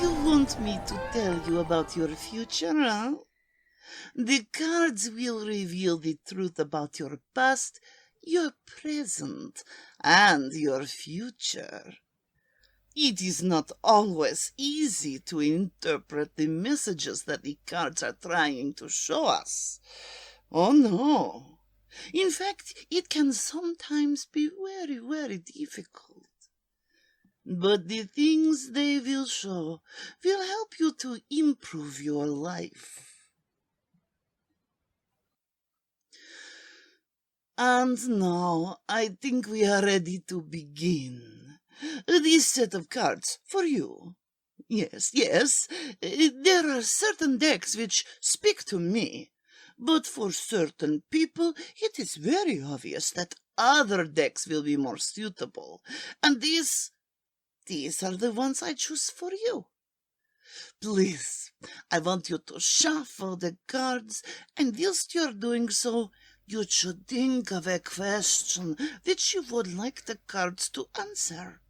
You want me to tell you about your future, huh? The cards will reveal the truth about your past, your present, and your future. It is not always easy to interpret the messages that the cards are trying to show us. Oh no. In fact, it can sometimes be very, very difficult. But the things they will show will help you to improve your life. And now I think we are ready to begin. This set of cards for you. Yes, there are certain decks which speak to me, but for certain people it is very obvious that other decks will be more suitable, and these are the ones I choose for you. Please, I want you to shuffle the cards, and whilst you're doing so, you should think of a question which you would like the cards to answer.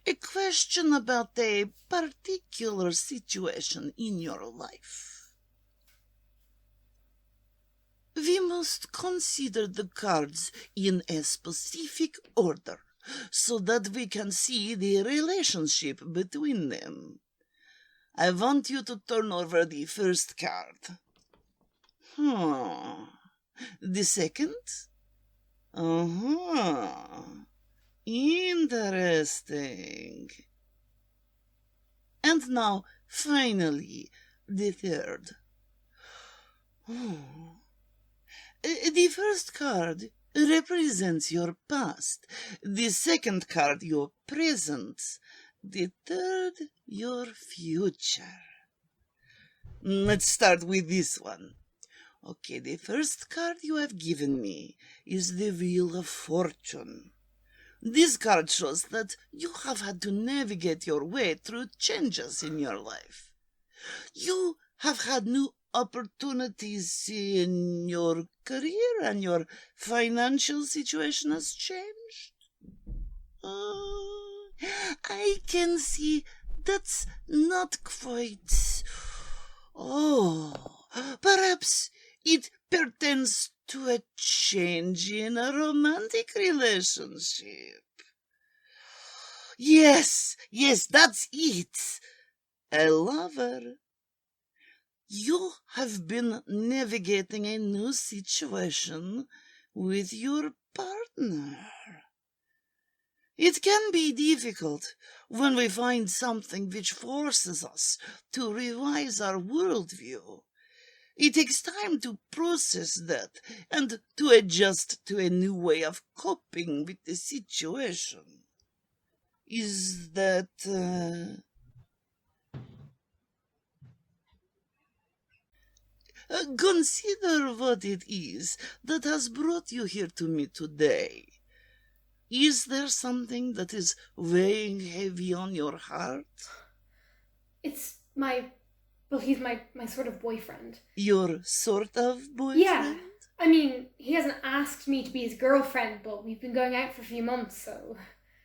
A question about a particular situation in your life. We must consider the cards in a specific order so that we can see the relationship between them. I want you to turn over the first card. The second? Interesting. And now, finally, the third. The first card represents your past. The second card, your present. The third, your future. Let's start with this one. Okay, the first card you have given me is the Wheel of Fortune. This card shows that you have had to navigate your way through changes in your life. You have had new opportunities in your career and your financial situation has changed. I can see that's not quite... perhaps it pertains to a change in a romantic relationship. Yes, that's it. A lover. You have been navigating a new situation with your partner. It can be difficult when we find something which forces us to revise our worldview. It takes time to process that and to adjust to a new way of coping with the situation. Is that... Consider what it is that has brought you here to me today. Is there something that is weighing heavy on your heart? He's my sort of boyfriend. Your sort of boyfriend? Yeah. I mean, he hasn't asked me to be his girlfriend, but we've been going out for a few months, so...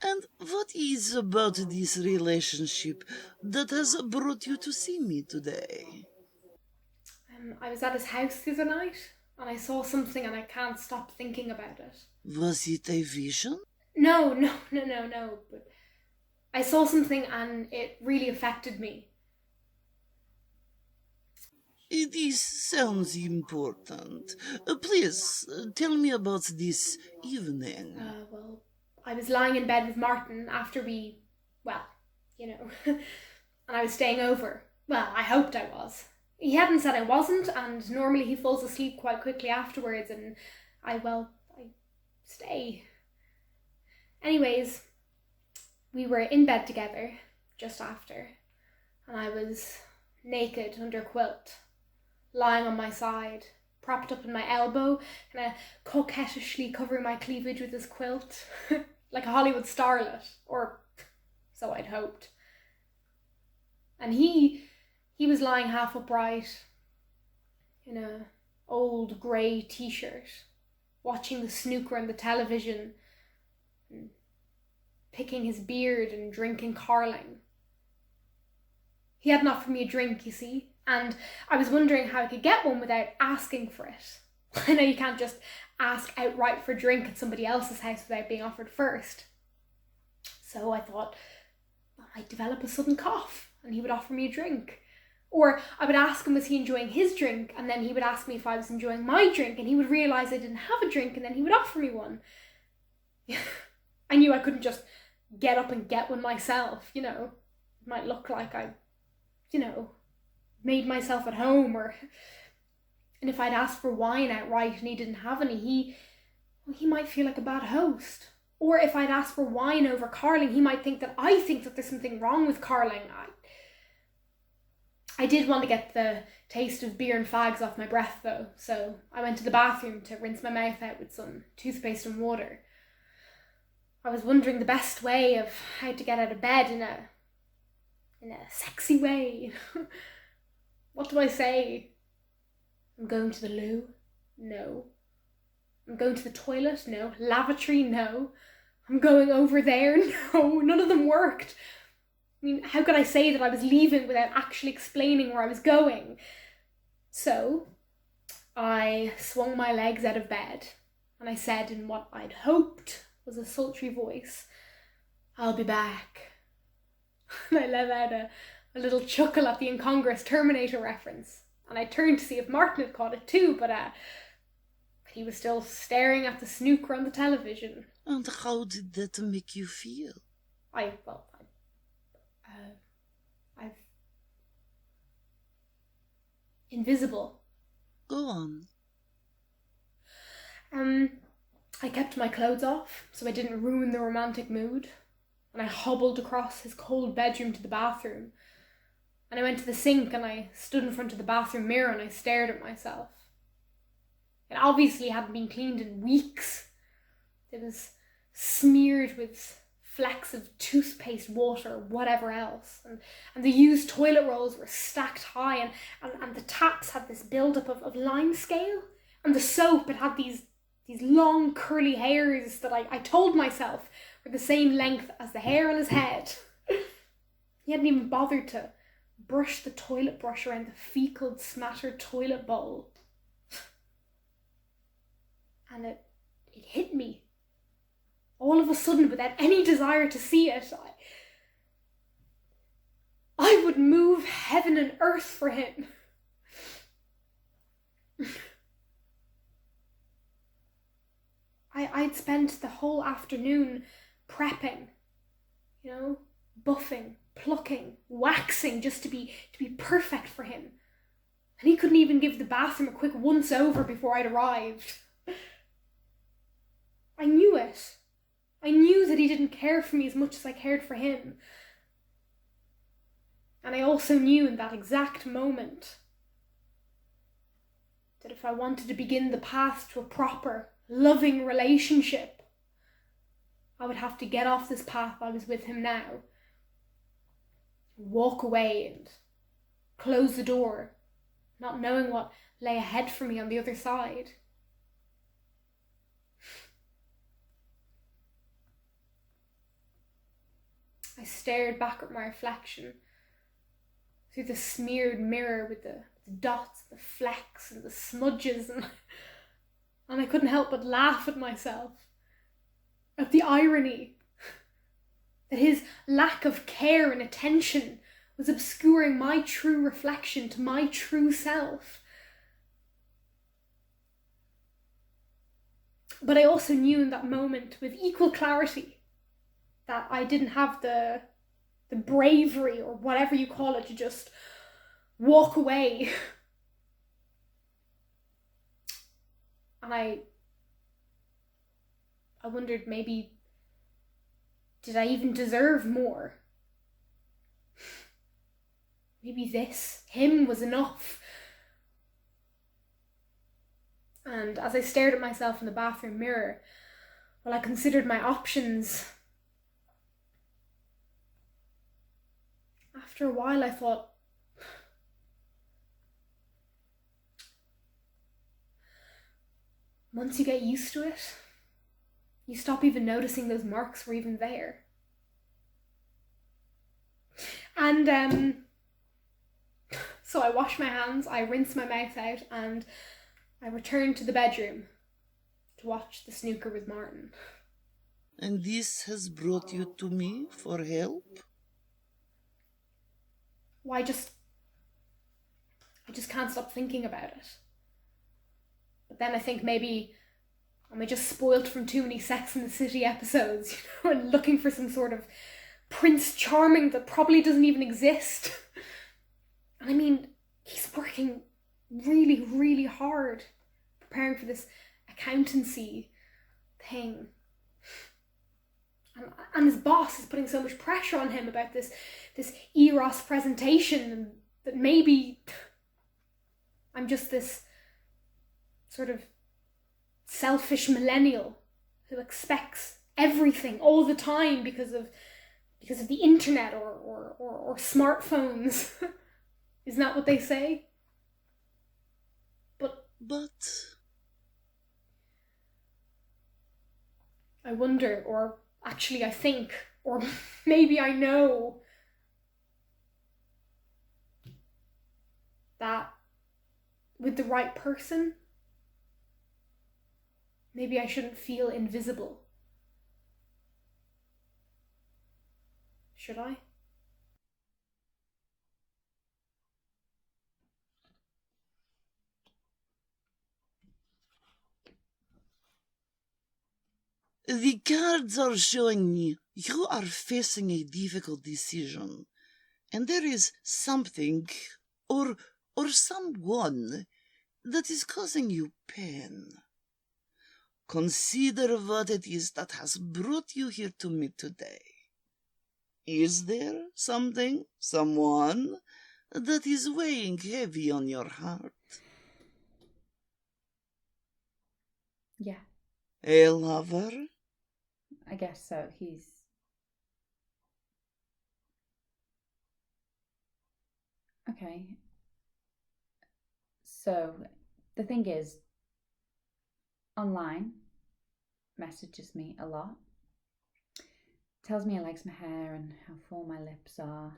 And what is about this relationship that has brought you to see me today? I was at his house the other night, and I saw something and I can't stop thinking about it. Was it a vision? No, but I saw something and it really affected me. This sounds important. Please, tell me about this evening. Well, I was lying in bed with Martin after and I was staying over. Well, I hoped I was. He hadn't said I wasn't, and normally he falls asleep quite quickly afterwards, and I stay. Anyways, we were in bed together just after, and I was naked under a quilt, lying on my side, propped up in my elbow, kind of coquettishly covering my cleavage with his quilt, like a Hollywood starlet, or so I'd hoped. And he was lying half upright in a old grey t-shirt, watching the snooker and the television, and picking his beard and drinking Carling. He hadn't offered me a drink, you see, and I was wondering how I could get one without asking for it. I know you can't just ask outright for a drink at somebody else's house without being offered first. So I thought I might develop a sudden cough and he would offer me a drink. Or I would ask him was he enjoying his drink, and then he would ask me if I was enjoying my drink, and he would realise I didn't have a drink, and then he would offer me one. I knew I couldn't just get up and get one myself, you know. It might look like I, you know, made myself at home, and if I'd asked for wine outright and he didn't have any, he might feel like a bad host. Or if I'd asked for wine over carling, he might think that I think that there's something wrong with carling. I did want to get the taste of beer and fags off my breath though, so I went to the bathroom to rinse my mouth out with some toothpaste and water. I was wondering the best way of how to get out of bed in a sexy way. What do I say? I'm going to the loo? No. I'm going to the toilet? No. Lavatory? No. I'm going over there? No. None of them worked. I mean, how could I say that I was leaving without actually explaining where I was going? So, I swung my legs out of bed, and I said in what I'd hoped was a sultry voice, "I'll be back." And I let out a little chuckle at the incongruous Terminator reference, and I turned to see if Martin had caught it too, but he was still staring at the snooker on the television. And how did that make you feel? Invisible. Go on. I kept my clothes off so I didn't ruin the romantic mood, and I hobbled across his cold bedroom to the bathroom, and I went to the sink and I stood in front of the bathroom mirror and I stared at myself. It obviously hadn't been cleaned in weeks. It was smeared with flecks of toothpaste, water, whatever else. And the used toilet rolls were stacked high, and the taps had this build-up of lime scale. And the soap, it had these long curly hairs that I told myself were the same length as the hair on his head. He hadn't even bothered to brush the toilet brush around the fecal smattered toilet bowl. And it hit me. All of a sudden, without any desire to see it, I would move heaven and earth for him. I'd spent the whole afternoon prepping, you know, buffing, plucking, waxing, just to be perfect for him. And he couldn't even give the bathroom a quick once over before I'd arrived. I knew it. I knew that he didn't care for me as much as I cared for him. And I also knew in that exact moment that if I wanted to begin the path to a proper, loving relationship, I would have to get off this path I was with him now, walk away and close the door, not knowing what lay ahead for me on the other side. I stared back at my reflection through the smeared mirror with the dots, the flecks and the smudges, and I couldn't help but laugh at myself, at the irony that his lack of care and attention was obscuring my true reflection to my true self. But I also knew in that moment with equal clarity that I didn't have the bravery, or whatever you call it, to just walk away. And I wondered, maybe, did I even deserve more? Maybe him was enough. And as I stared at myself in the bathroom mirror, well, I considered my options. After a while, I thought, once you get used to it, you stop even noticing those marks were even there. And So I wash my hands, I rinse my mouth out, and I return to the bedroom to watch the snooker with Martin. And this has brought you to me for help? Well, I just can't stop thinking about it. But then I think maybe am I just spoilt from too many Sex and the City episodes, and looking for some sort of Prince Charming that probably doesn't even exist. And I mean, he's working really, really hard preparing for this accountancy thing. And his boss is putting so much pressure on him about this Eros presentation, and that maybe I'm just this sort of selfish millennial who expects everything all the time because of the internet or smartphones. Isn't that what they say? But I wonder, or actually I think, or maybe I know that with the right person, maybe I shouldn't feel invisible. Should I? the cards are showing me you are facing a difficult decision, and there is something or someone that is causing you pain. Consider what it is that has brought you here to me today. Is there something, someone, that is weighing heavy on your heart? Yeah, A lover? I guess so. He's... Okay. So, the thing is, online, messages me a lot. Tells me he likes my hair and how full my lips are.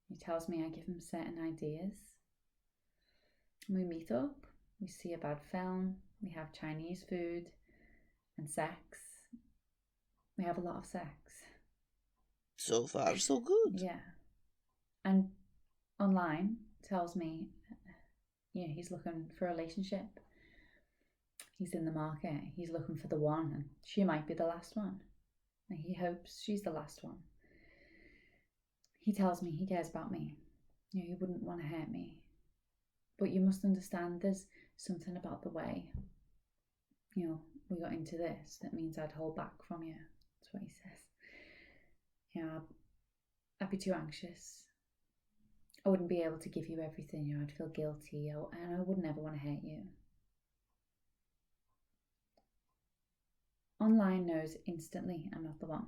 He tells me I give him certain ideas. We meet up, we see a bad film, we have Chinese food and sex. We have a lot of sex. So far, so good. Yeah. And online tells me, he's looking for a relationship. He's in the market. He's looking for the one, and she might be the last one. And he hopes she's the last one. He tells me he cares about me. He wouldn't want to hurt me. But you must understand there's something about the way, we got into this that means I'd hold back from you. That's what he says. I'd be too anxious. I wouldn't be able to give you everything. I'd feel guilty, and I wouldn't ever want to hurt you. Online knows instantly I'm not the one.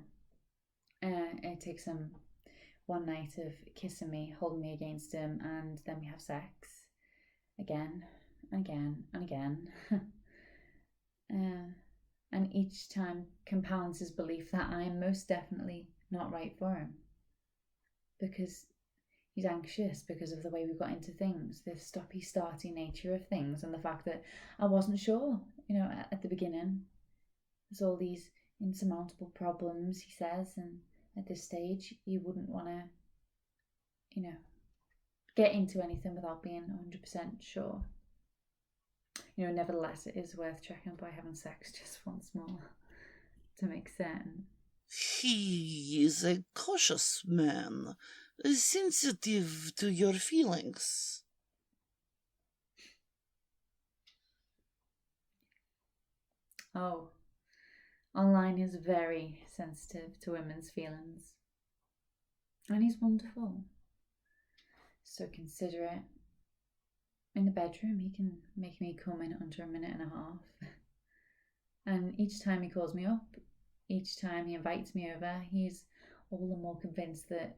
It takes him one night of kissing me, holding me against him, and then we have sex again and again and again. And each time compounds his belief that I am most definitely not right for him. Because he's anxious because of the way we got into things, the stoppy-starty nature of things, and the fact that I wasn't sure, at the beginning. There's all these insurmountable problems, he says, and at this stage, he wouldn't want to, get into anything without being 100% sure. Nevertheless, it is worth checking by having sex just once more to make certain. He is a cautious man, sensitive to your feelings. Oh, online is very sensitive to women's feelings. And he's wonderful. So considerate. In the bedroom, he can make me come in under a minute and a half. And each time he calls me up, each time he invites me over, he's all the more convinced that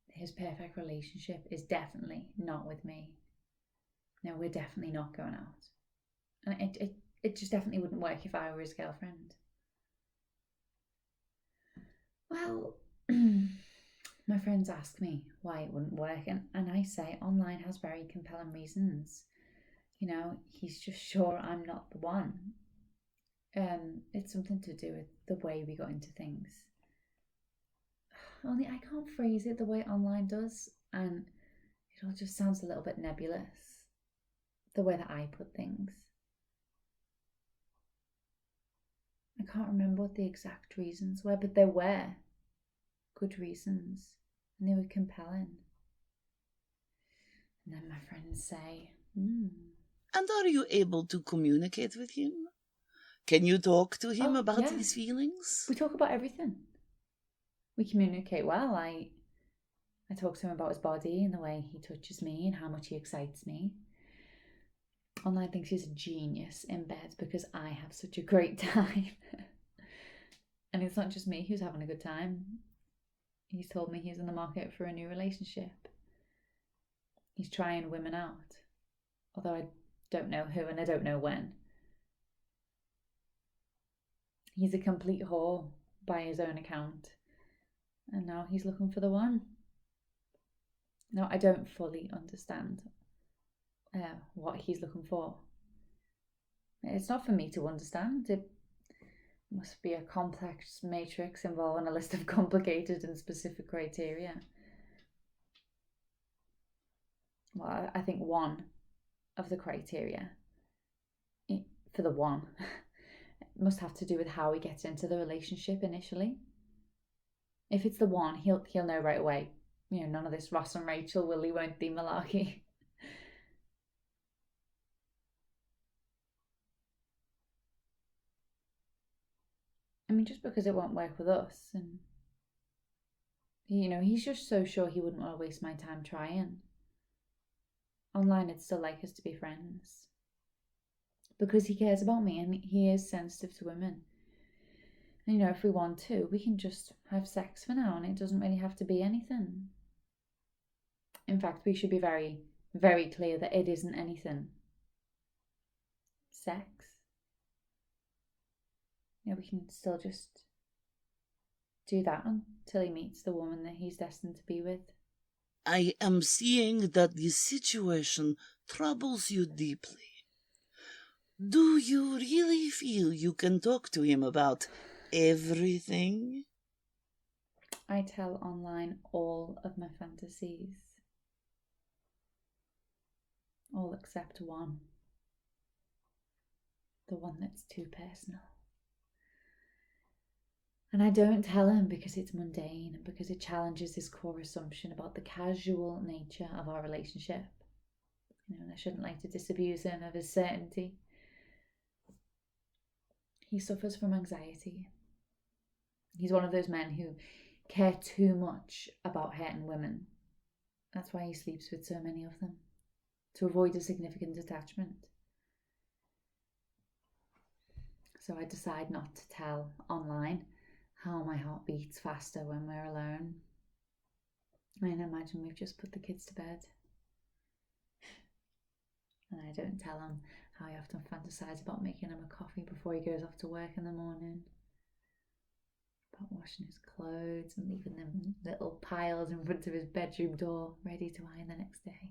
his perfect relationship is definitely not with me. No, we're definitely not going out. And it just definitely wouldn't work if I were his girlfriend. Well, My friends ask me why it wouldn't work, and I say online has very compelling reasons. You know, he's just sure I'm not the one. It's something to do with the way we got into things. Only I can't phrase it the way online does, and it all just sounds a little bit nebulous. The way that I put things. I can't remember what the exact reasons were, but there were good reasons, and they were compelling. And then my friends say, And are you able to communicate with him? Can you talk to him about yeah. these feelings? We talk about everything. We communicate well. I talk to him about his body and the way he touches me and how much he excites me. Online thinks he's a genius in bed because I have such a great time. And it's not just me who's having a good time. He's told me he's in the market for a new relationship. He's trying women out, although I don't know who and I don't know when. He's a complete whore by his own account, and now he's looking for the one. Now, I don't fully understand what he's looking for. It's not for me to understand. It must be a complex matrix involving a list of complicated and specific criteria. Well, I think one of the criteria for the one must have to do with how he gets into the relationship initially. If it's the one, he'll know right away. You know, none of this Ross and Rachel, Willie won't be malarkey. I mean, just because it won't work with us, and you know, he's just so sure he wouldn't want to waste my time trying. Online, I'd still like us to be friends because he cares about me and he is sensitive to women. And, you know, if we want to, we can just have sex for now, and it doesn't really have to be anything. In fact, we should be very, very clear that it isn't anything. Sex. You know, we can still just do that until he meets the woman that he's destined to be with. I am seeing that this situation troubles you deeply. Do you really feel you can talk to him about everything? I tell online all of my fantasies. All except one. The one that's too personal. And I don't tell him because it's mundane and because it challenges his core assumption about the casual nature of our relationship. You know, and I shouldn't like to disabuse him of his certainty. He suffers from anxiety. He's one of those men who care too much about hurting women. That's why he sleeps with so many of them, to avoid a significant attachment. So I decide not to tell online how my heart beats faster when we're alone. I mean, imagine we've just put the kids to bed. And I don't tell him how I often fantasize about making him a coffee before he goes off to work in the morning. About washing his clothes and leaving them in little piles in front of his bedroom door, ready to iron the next day.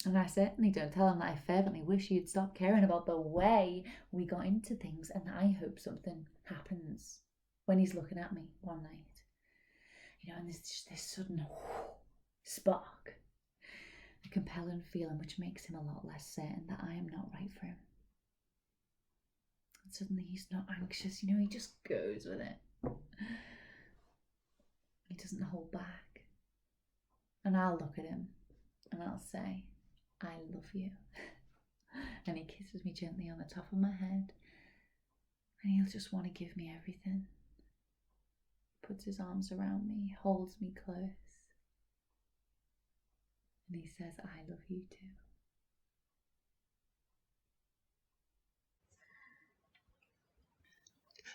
And I certainly don't tell him that I fervently wish he'd stop caring about the way we got into things and that I hope something happens when he's looking at me one night. You know, and there's just this sudden spark, a compelling feeling which makes him a lot less certain that I am not right for him. And suddenly he's not anxious, you know, he just goes with it. He doesn't hold back. And I'll look at him and I'll say, I love you. And he kisses me gently on the top of my head. And he'll just want to give me everything. Puts his arms around me, holds me close. And he says, I love you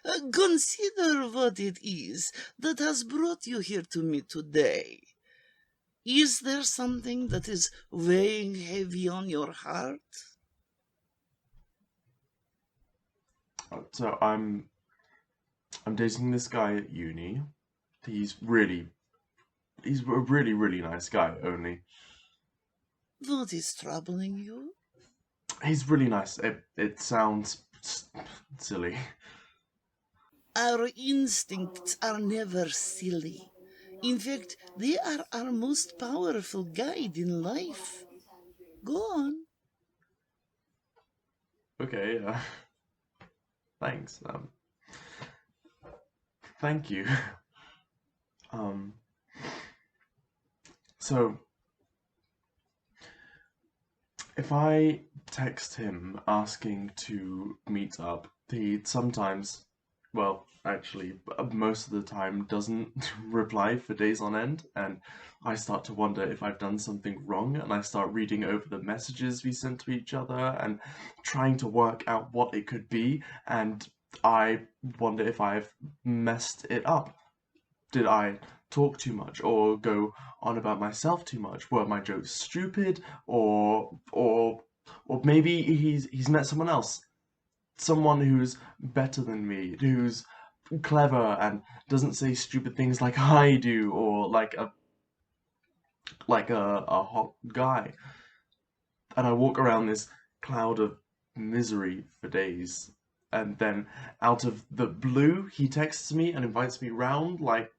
too. Consider what it is that has brought you here to me today. Is there something that is weighing heavy on your heart? So I'm dating this guy at uni. he's a really, really nice guy, only What is troubling you? he's really nice. It sounds silly. Our instincts are never silly. In fact, they are our most powerful guide in life. Go on. Okay, thanks. Thank you. Um, so if I text him asking to meet up, he sometimes, well, actually, most of the time doesn't reply for days on end, and I start to wonder if I've done something wrong, and I start reading over the messages we sent to each other and trying to work out what it could be, and I wonder if I've messed it up. Did I talk too much or go on about myself too much? Were my jokes stupid, or maybe he's met someone else, someone who's better than me, who's clever and doesn't say stupid things like I do, or like a hot guy. And I walk around this cloud of misery for days. And then out of the blue, he texts me and invites me round, like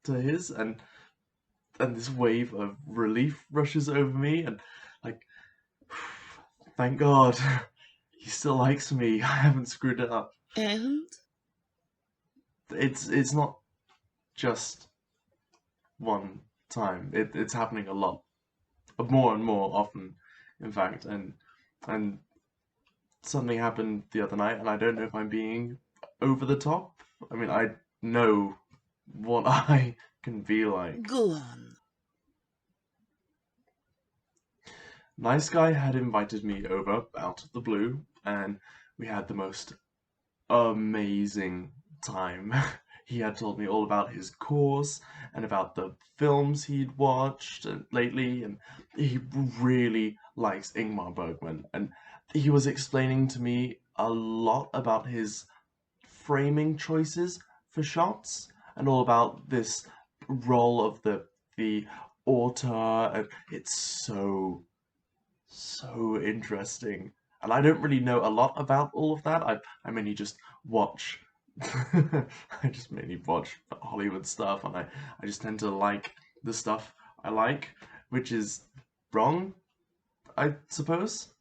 to his, and this wave of relief rushes over me, and like, thank God, he still likes me. I haven't screwed it up. And? It's not just one time. It's happening a lot, more and more often, in fact. And something happened the other night, and I don't know if I'm being over the top. I mean, I know what I can be like. Go on. Nice guy had invited me over out of the blue, and we had the most amazing time. He had told me all about his course and about the films he'd watched lately, and he really likes Ingmar Bergman. And he was explaining to me a lot about his framing choices for shots and all about this role of the auteur, and it's so interesting. And I don't really know a lot about all of that. I mainly just watch. I just mainly watch Hollywood stuff, and I just tend to like the stuff I like, which is wrong, I suppose.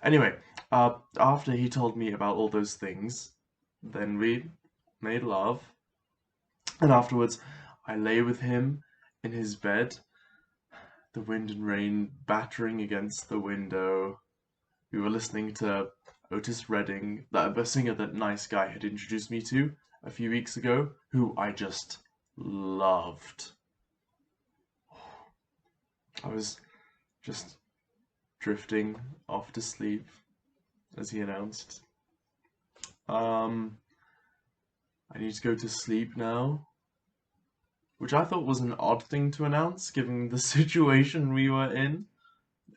Anyway, after he told me about all those things, then we made love, and afterwards I lay with him in his bed, the wind and rain battering against the window. We were listening to Otis Redding, the singer that Nice Guy had introduced me to a few weeks ago, who I just loved. I was just drifting off to sleep as he announced, I need to go to sleep now, which I thought was an odd thing to announce given the situation we were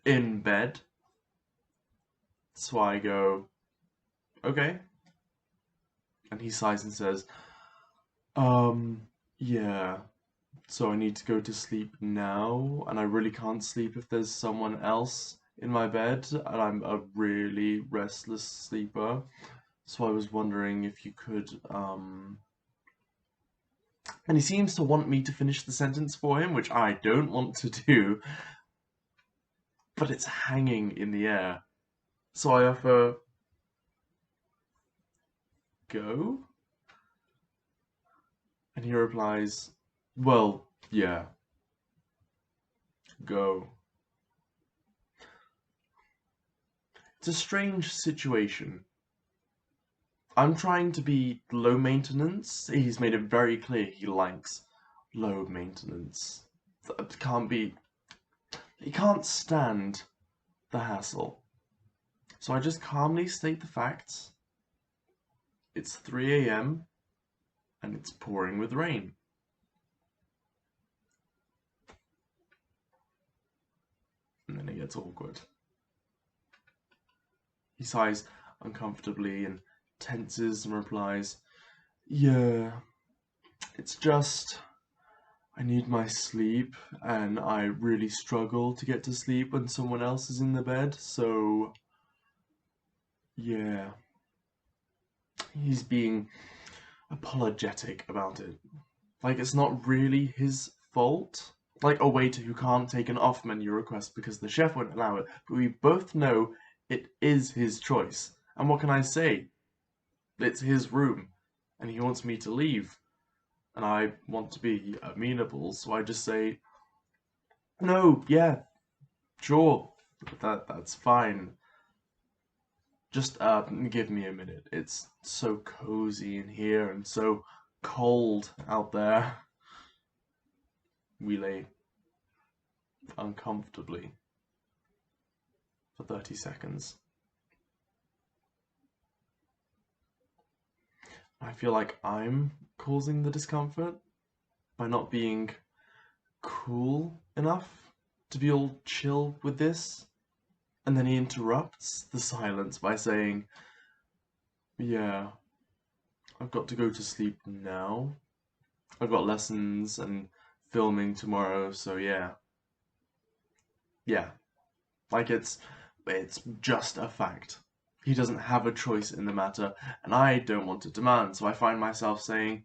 in bed. So I go, okay. And he sighs and says, yeah, so I need to go to sleep now, and I really can't sleep if there's someone else in my bed, and I'm a really restless sleeper. So I was wondering if you could, and he seems to want me to finish the sentence for him, which I don't want to do, but it's hanging in the air. So I offer, go? And he replies, well, yeah, go. It's a strange situation. I'm trying to be low maintenance. He's made it very clear he likes low maintenance. That can't be. He can't stand the hassle. So I just calmly state the facts. It's 3 a.m. and it's pouring with rain. And then it gets awkward. He sighs uncomfortably and tenses and replies, yeah, It's just I need my sleep, and I really struggle to get to sleep when someone else is in the bed, so yeah. He's being apologetic about it. Like, it's not really his fault. Like a waiter who can't take an off-menu request because the chef won't allow it, but we both know it is his choice. And what can I say? It's his room, and he wants me to leave. And I want to be amenable, so I just say, no, yeah, sure, that's fine. Just give me a minute. It's so cozy in here and so cold out there. We lay uncomfortably for 30 seconds. I feel like I'm causing the discomfort by not being cool enough to be all chill with this. And then he interrupts the silence by saying, yeah, I've got to go to sleep now. I've got lessons and filming tomorrow, so yeah. Yeah. Like it's just a fact. He doesn't have a choice in the matter, and I don't want to demand, so I find myself saying,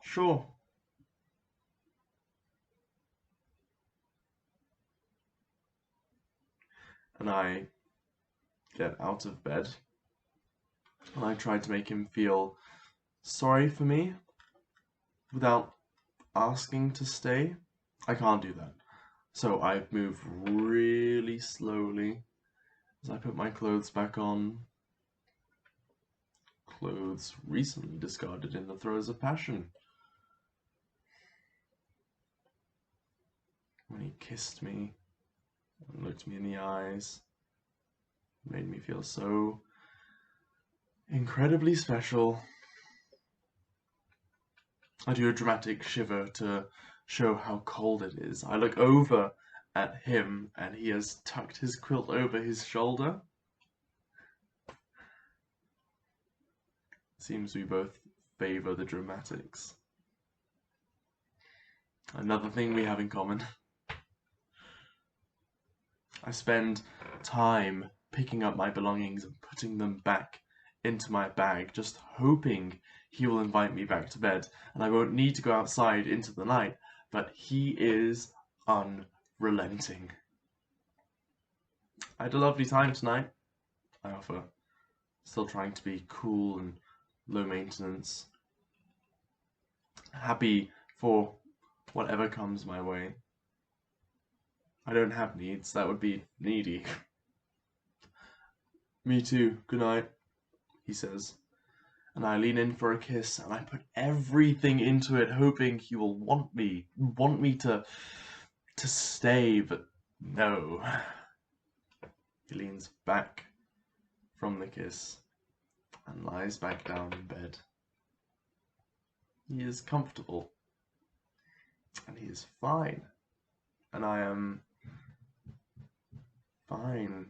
sure. And I get out of bed, and I try to make him feel sorry for me without asking to stay. I can't do that. So I move really slowly as I put my clothes back on. Clothes recently discarded in the throes of passion. When he kissed me and looked me in the eyes, it made me feel so incredibly special. I do a dramatic shiver to show how cold it is. I look over at him and he has tucked his quilt over his shoulder. Seems we both favor the dramatics. Another thing we have in common. I spend time picking up my belongings and putting them back into my bag, just hoping he will invite me back to bed and I won't need to go outside into the night, but he is unrelenting. I had a lovely time tonight, I offer, still trying to be cool and low maintenance. Happy for whatever comes my way. I don't have needs, that would be needy. Me too, good night, he says. And I lean in for a kiss, and I put everything into it, hoping he will want me to stay, but no. He leans back from the kiss and lies back down in bed. He is comfortable, and he is fine, and I am fine.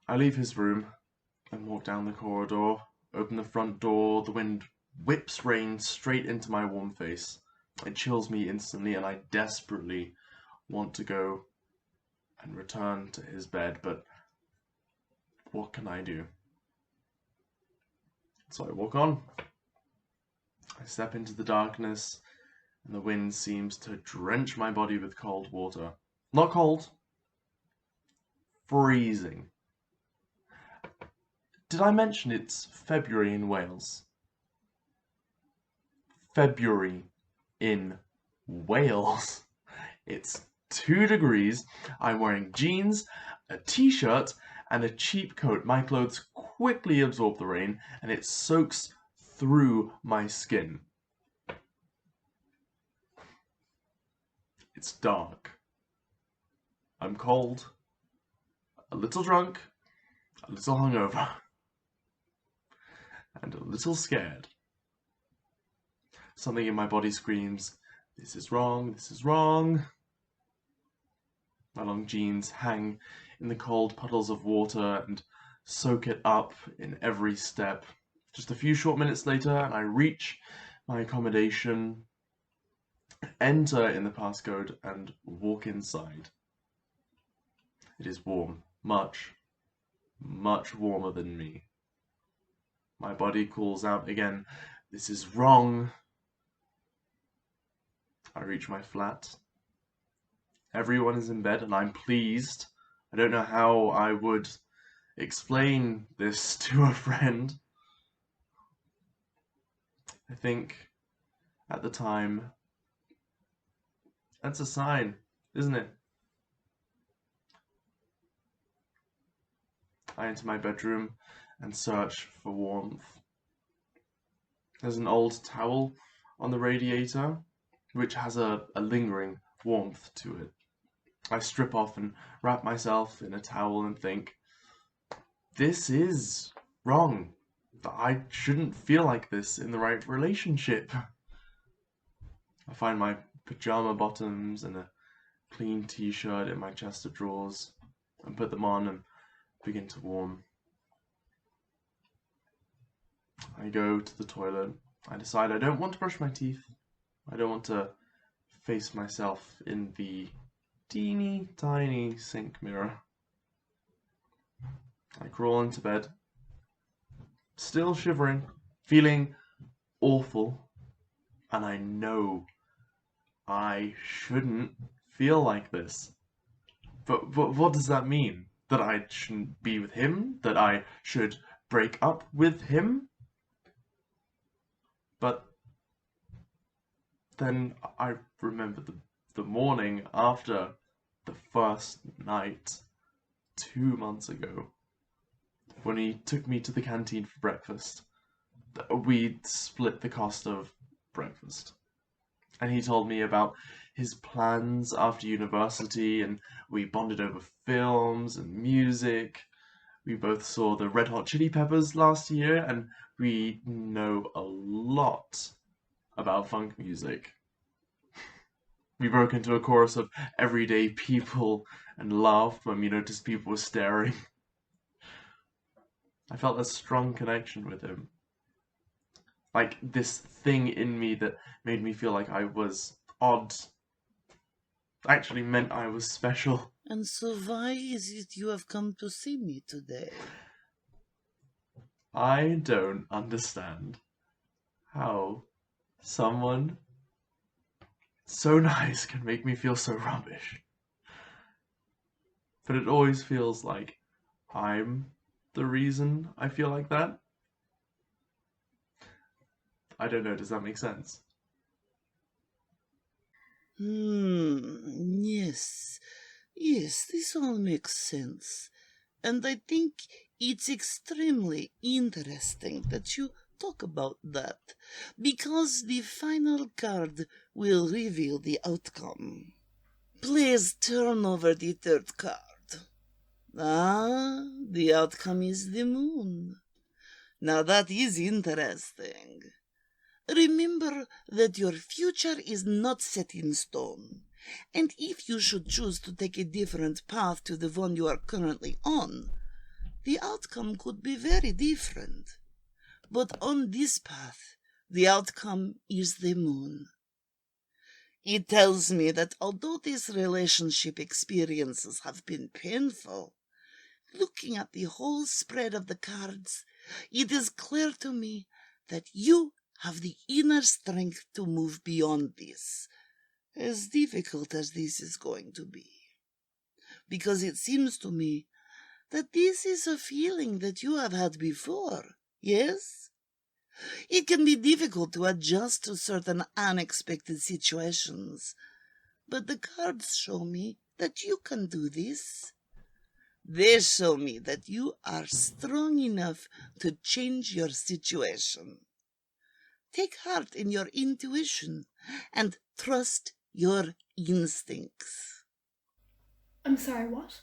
I leave his room and walk down the corridor, open the front door. The wind whips rain straight into my warm face. It chills me instantly, and I desperately want to go and return to his bed, but what can I do? So I walk on. I step into the darkness, and the wind seems to drench my body with cold water. Not cold, freezing. Did I mention it's February in Wales? February in Wales. It's 2 degrees. I'm wearing jeans, a t-shirt, and a cheap coat. My clothes quickly absorb the rain, and it soaks through my skin. It's dark. I'm cold, a little drunk, a little hungover, and a little scared. Something in my body screams, "This is wrong, this is wrong." My long jeans hang in the cold puddles of water, and soak it up in every step. Just a few short minutes later, and I reach my accommodation, enter in the passcode, and walk inside. It is warm, much, much warmer than me. My body calls out again, "This is wrong." I reach my flat. Everyone is in bed, and I'm pleased. I don't know how I would explain this to a friend. I think at the time, that's a sign, isn't it? I enter my bedroom and search for warmth. There's an old towel on the radiator, which has a lingering warmth to it. I strip off and wrap myself in a towel and think, this is wrong. I shouldn't feel like this in the right relationship. I find my pajama bottoms and a clean t-shirt in my chest of drawers and put them on and begin to warm. I go to the toilet. I decide I don't want to brush my teeth. I don't want to face myself in the teeny tiny sink mirror. I crawl into bed, still shivering, feeling awful, and I know I shouldn't feel like this. But what does that mean? That I shouldn't be with him? That I should break up with him? But then I remember the morning after the first night 2 months ago, when he took me to the canteen for breakfast. We split the cost of breakfast. And he told me about his plans after university, and we bonded over films and music. We both saw the Red Hot Chili Peppers last year, and we know a lot about funk music. We broke into a chorus of Everyday People and laughed when we noticed people were staring. I felt a strong connection with him. Like this thing in me that made me feel like I was odd actually meant I was special. And so why is it you have come to see me today? I don't understand how someone so nice can make me feel so rubbish. But it always feels like I'm the reason I feel like that. I don't know, does that make sense? Yes. Yes, this all makes sense. And I think it's extremely interesting that you talk about that, because the final card will reveal the outcome. Please turn over the third card. Ah, the outcome is the moon. Now that is interesting. Remember that your future is not set in stone, and if you should choose to take a different path to the one you are currently on, the outcome could be very different. But on this path, the outcome is the moon. It tells me that although these relationship experiences have been painful, looking at the whole spread of the cards, it is clear to me that you have the inner strength to move beyond this, as difficult as this is going to be. Because it seems to me that this is a feeling that you have had before, yes? It can be difficult to adjust to certain unexpected situations, but the cards show me that you can do this. They show me that you are strong enough to change your situation. Take heart in your intuition and trust your instincts. I'm sorry, what?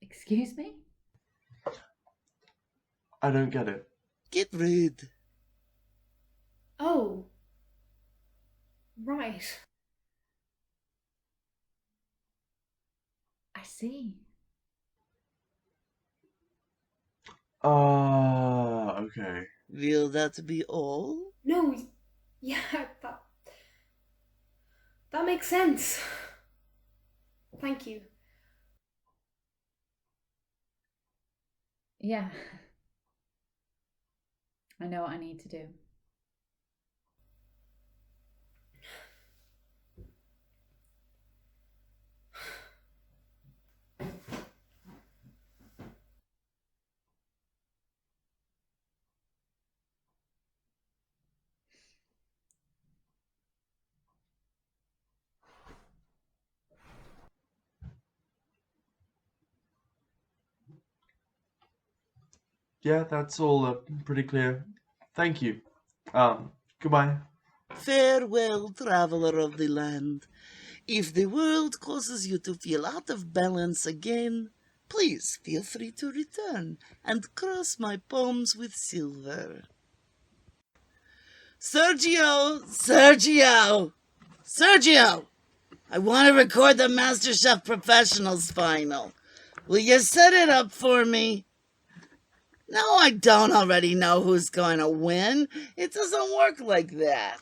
Excuse me? I don't get it. Get rid. Oh. Right. I see. Okay. Will that be all? No, yeah, that makes sense. Thank you. Yeah. I know what I need to do. Yeah, that's all pretty clear. Thank you. Goodbye. Farewell, traveler of the land. If the world causes you to feel out of balance again, please feel free to return and cross my palms with silver. Sergio! Sergio! Sergio! I want to record the MasterChef Professionals final. Will you set it up for me? No, I don't already know who's going to win. It doesn't work like that.